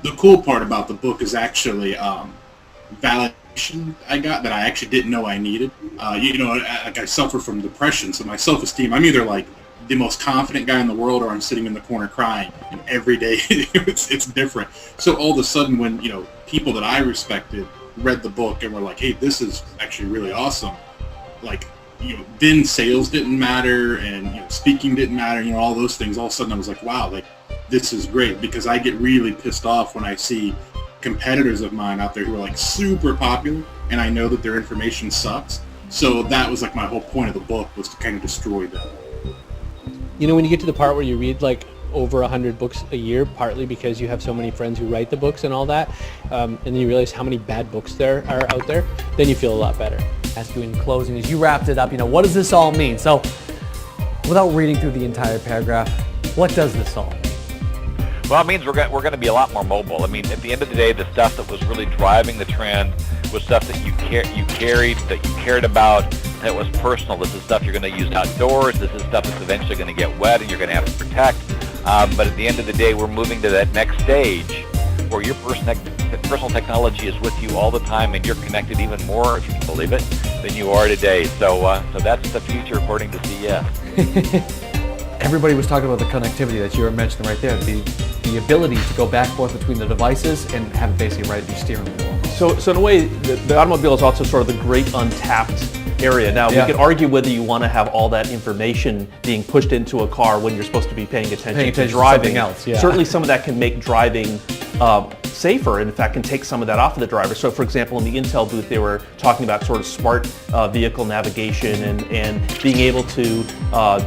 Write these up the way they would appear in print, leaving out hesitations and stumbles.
the cool part about the book is actually validation I got that I actually didn't know I needed. Like I suffer from depression, so my self-esteem, I'm either like the most confident guy in the world or I'm sitting in the corner crying, and every day it's different. So all of a sudden when, people that I respected read the book and were like, hey, this is actually really awesome, like, then sales didn't matter and speaking didn't matter, all those things. All of a sudden I was like, wow, like this is great, because I get really pissed off when I see competitors of mine out there who are like super popular and I know that their information sucks. So that was like my whole point of the book, was to kind of destroy them. When you get to the part where you read like over 100 books a year, partly because you have so many friends who write the books and all that, and then you realize how many bad books there are out there, then you feel a lot better. Ask you in closing, as you wrapped it up, what does this all mean? So, without reading through the entire paragraph, what does this all mean? Well, it means we're going to be a lot more mobile. I mean, at the end of the day, the stuff that was really driving the trend was stuff that you carried, that you cared about, that was personal. This is stuff you're going to use outdoors. This is stuff that's eventually going to get wet and you're going to have to protect. But at the end of the day, we're moving to that next stage where your personal technology is with you all the time, and you're connected even more, if you can believe it, than you are today. So that's the future, according to CES. Everybody was talking about the connectivity that you were mentioning right there, the ability to go back and forth between the devices and have it basically right at your steering wheel. So in a way, the automobile is also sort of the great untapped area. Now, we could argue whether you want to have all that information being pushed into a car when you're supposed to be paying attention to driving. To something else. Yeah. Certainly some of that can make driving safer, and in fact can take some of that off of the driver. So for example, in the Intel booth, they were talking about sort of smart vehicle navigation and being able to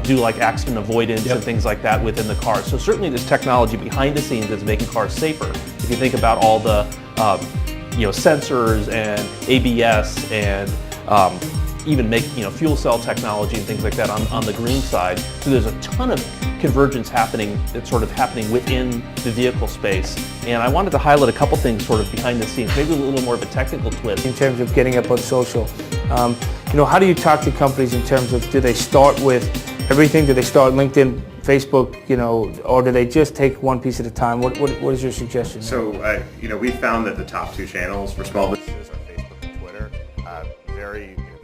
do like accident avoidance and things like that within the car. So certainly there's technology behind the scenes that's making cars safer. If you think about all the sensors and ABS and even make fuel cell technology and things like that on the green side. So there's a ton of convergence happening that's sort of happening within the vehicle space. And I wanted to highlight a couple things sort of behind the scenes, maybe a little more of a technical twist. In terms of getting up on social, how do you talk to companies in terms of, do they start with everything? Do they start LinkedIn, Facebook, or do they just take one piece at a time? What is your suggestion? So, we found that the top two channels for small businesses are Facebook and Twitter.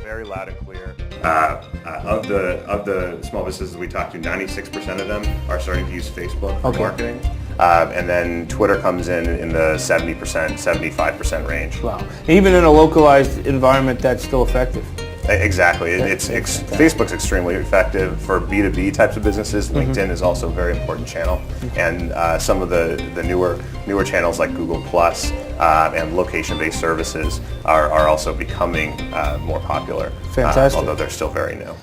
Very loud and clear. Of the small businesses we talked to, 96% of them are starting to use Facebook for marketing. And then Twitter comes in the 70%, 75% range. Wow. Even in a localized environment, that's still effective. Exactly. Facebook's extremely effective for B2B types of businesses. LinkedIn is also a very important channel. And some of the newer channels like Google Plus and location-based services are also becoming more popular. Fantastic. Although they're still very new.